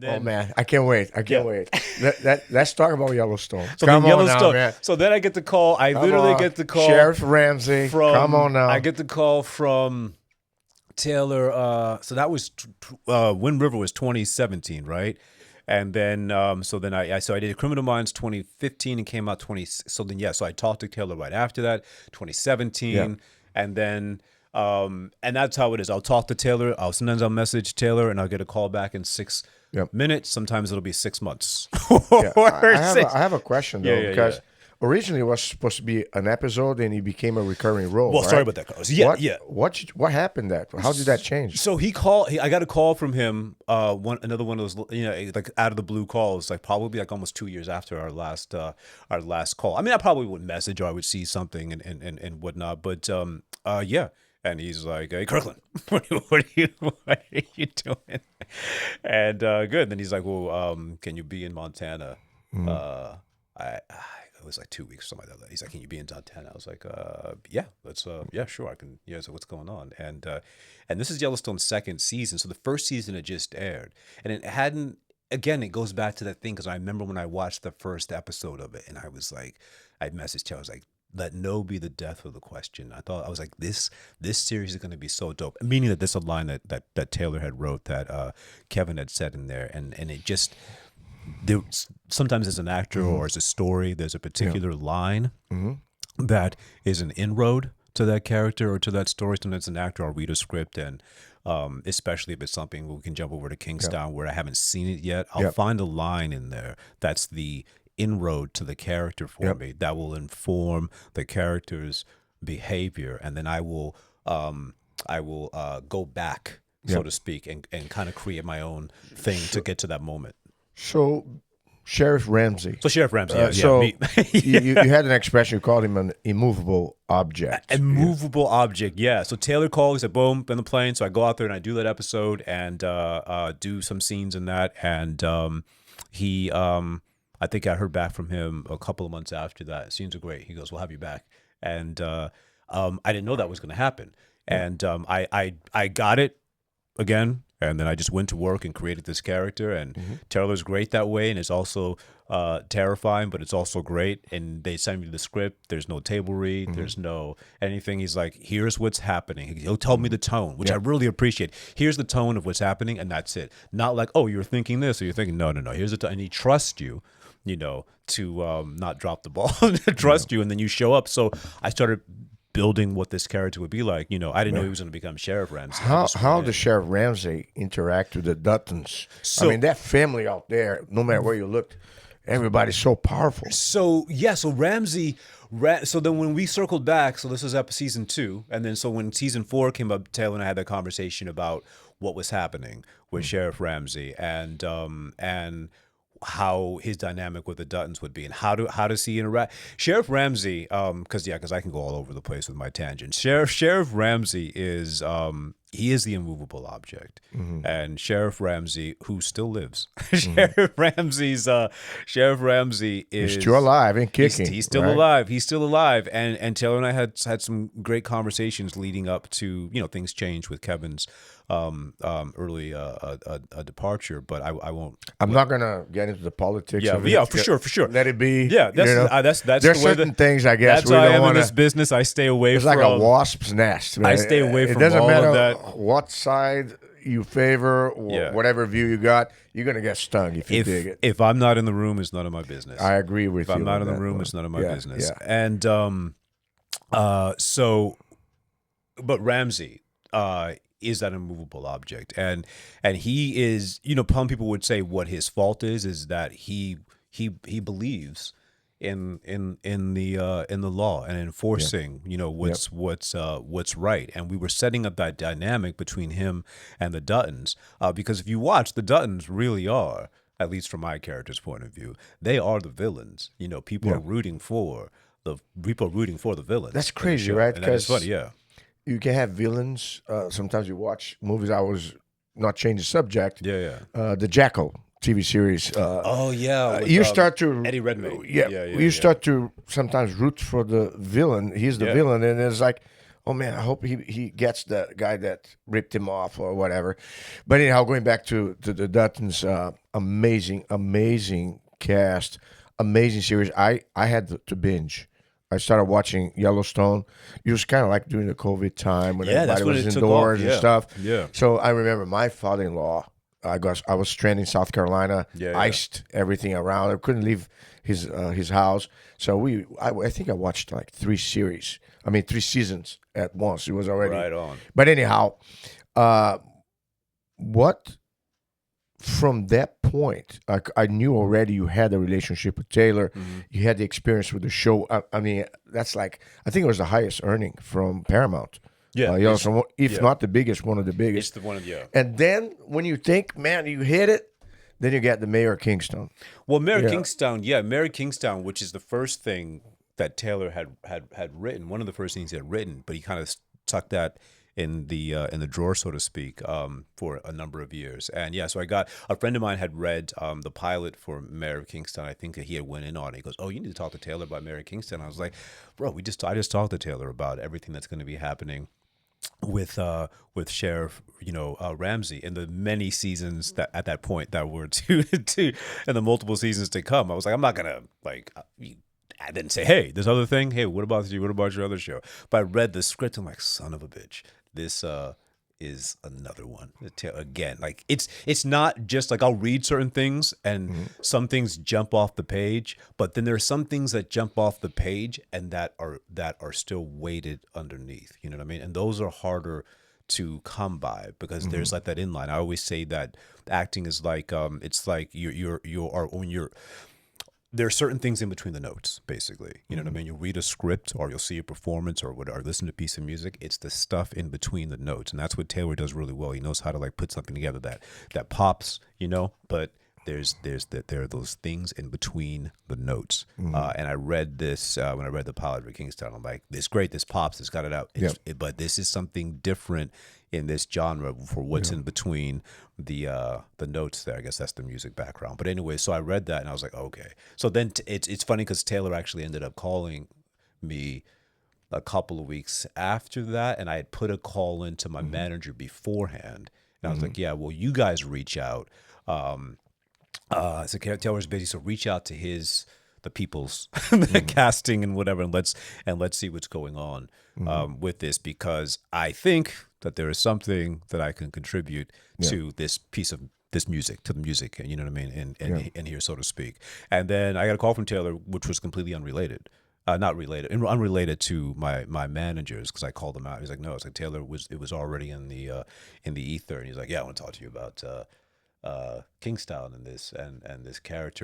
And then, Oh man, I can't wait. I can't wait. Let's talk about Yellowstone. So Come then on Yellowstone. now, man. So then I get the call. I Come literally on. get the call. Sheriff Ramsey. From, Come on now. I get the call from Taylor. So that was Wind River was 2017, right? And then I did Criminal Minds 2015 and came out 20. So then so I talked to Taylor right after that, 2017, Yeah. and then and that's how it is. I'll talk to Taylor. Sometimes I'll message Taylor and I'll get a call back in 6 minutes. Sometimes it'll be 6 months. Yeah. Or I have a question though, Yeah, because originally it was supposed to be an episode and it became a recurring role. Well, right? sorry about that, Carlos. What happened there? How did that change? So I got a call from him. Another one of those, like out of the blue calls, like probably like almost 2 years after our last call. I mean, I probably would message or I would see something and whatnot. But yeah. And he's like, "Hey, Kirkland, what are you doing?" And good. Then he's like, "Well, can you be in Montana?" It was like 2 weeks or something like that. He's like, "Can you be in Montana?" I was like, "Yeah, sure, I can." Yeah, so what's going on? And this is Yellowstone's second season. So the first season had just aired, and it hadn't. Again, it goes back to that thing because I remember when I watched the first episode of it, and I was like, I messaged Taylor, I was like, "Let no be the death of the question." I was like, this series is going to be so dope. Meaning that this is a line that Taylor had wrote that Kevin had said in there, and it just sometimes as an actor or as a story, there's a particular line that is an inroad to that character or to that story. Sometimes as an actor, I'll read a script and especially if it's something where we can jump over to Kingstown where I haven't seen it yet, I'll find a line in there that's the inroad to the character for me that will inform the character's behavior, and then I will go back, so to speak, and kind of create my own thing to get to that moment. So, Sheriff Ramsey. So Sheriff Ramsey, you had an expression, you called him an immovable object. Immovable object, yeah. So Taylor called, he said, boom, in the plane. So I go out there and I do that episode and do some scenes in that. And he, I think I heard back from him a couple of months after that. Scenes are great. He goes, "We'll have you back." And I didn't know that was going to happen. And I got it again. And then I just went to work and created this character. And Taylor's great that way. And it's also terrifying, but it's also great. And they send me the script. There's no table read. There's no anything. He's like, "Here's what's happening." He'll tell me the tone, which I really appreciate. Here's the tone of what's happening. And that's it. Not like, "Oh, you're thinking this," or you're thinking, no. Here's the tone. And he trusts you, to not drop the ball, trust you. And then you show up. So I started building what this character would be like. I didn't know he was going to become Sheriff Ramsey. How does Sheriff Ramsey interact with the Duttons? So, I mean, that family out there, no matter where you looked, everybody's so powerful. So Ramsey. So then when we circled back, so this was season 2, and then so when season 4 came up, Taylor and I had that conversation about what was happening with Sheriff Ramsey and how his dynamic with the Duttons would be, and how does he interact? Sheriff Ramsey, because I can go all over the place with my tangents. Sheriff Ramsey is he is the immovable object, and Sheriff Ramsey, who still lives, Sheriff Ramsey is He's still alive and kicking. He's still alive. He's still alive, and Taylor and I had some great conversations leading up to things changed with Kevin's early departure, but I won't. I'm not gonna get into the politics. Yeah, of it. yeah, for sure. Let it be. Yeah, that's there's the way certain things I guess that's we why don't I am want in this business. I stay away It's from. like a wasp's nest. Man. I stay away from It doesn't all matter of that. what side you favor or whatever view you got. You're gonna get stung if you dig it. If I'm not in the room, it's none of my business. I agree with you. If I'm not in the room, it's none of my business. Yeah. And but Ramsey is that immovable object, and he is. Some people would say what his fault is that he believes in the law and enforcing what's right. And we were setting up that dynamic between him and the Duttons because if you watch, the Duttons really are, at least from my character's point of view, they are the villains. People are rooting for the villains. That's crazy, right? Because funny, yeah. You can have villains. Sometimes you watch movies. I was not changing subject. The Jackal TV series. With, you start to Eddie Redmayne. You start to sometimes root for the villain. He's the villain, and it's like, oh man, I hope he gets the guy that ripped him off or whatever. But anyhow, going back to the Duttons, amazing cast, amazing series. I had to binge. I started watching Yellowstone. It was kind of like during the COVID time when Yeah, that's everybody when was it took off. indoors and Yeah, stuff. yeah, So I remember my father-in-law. I was stranded in South Carolina, yeah, yeah. iced everything around. I couldn't leave his house. So I think I watched like three seasons at once. It was already. Right on. But anyhow, uh, what from that point, I knew already you had a relationship with Taylor. Hmm. You had the experience with the show. I mean, that's like I think it was the highest earning from Paramount. Yeah, You know, so if yeah, not the biggest, one of the it's biggest. the one of yeah. And then when you think, man, you hit it, then you get the Mayor of Kingstown. Well, Mary Yeah. Kingstown, yeah, Mary Kingstown, which is the first thing that Taylor had written, one of the first things he had written, but he kind of tucked that in the drawer, so to speak, for a number of years. And yeah, so I got a friend of mine had read the pilot for Mary Kingstown. I think that he had went in on it. He goes, "Oh, you need to talk to Taylor about Mary Kingstown." I was like, "Bro, I just talked to Taylor about everything that's going to be happening with Sheriff Ramsey in the many seasons that at that point that were to and the multiple seasons to come." I was like, I'm not gonna like I didn't say, hey, this other thing, hey, what about you, what about your other show? But I read the script. I'm like, son of a bitch, this is another one again. Like it's not just like I'll read certain things and some things jump off the page, but then there are some things that jump off the page and that are still weighted underneath. You know what I mean? And those are harder to come by because there's like that inline. I always say that acting is like it's like you are when you're there are certain things in between the notes, basically. You know what I mean? You'll read a script or you'll see a performance or listen to a piece of music. It's the stuff in between the notes. And that's what Taylor does really well. He knows how to like put something together that pops, but there are those things in between the notes. And I read this when I read the pilot for Kingstown. I'm like, this great, this pops, it's got it out. But this is something different in this genre for what's in between the notes there. I guess that's the music background. But anyway, so I read that and I was like, okay. So then it's funny because Taylor actually ended up calling me a couple of weeks after that, and I had put a call into my manager beforehand, and I was like, yeah, well, you guys reach out. So Taylor's busy, so reach out to the people's the casting and whatever, and let's see what's going on with this, because I think that there is something that I can contribute to this piece of this music, to the music, you know what I mean, and here, so to speak. And then I got a call from Taylor, which was completely unrelated. Not related, unrelated to my managers, because I called them out. He's like, no, it's like Taylor it was already in the ether, and he's like, yeah, I want to talk to you about Kingstown and this character.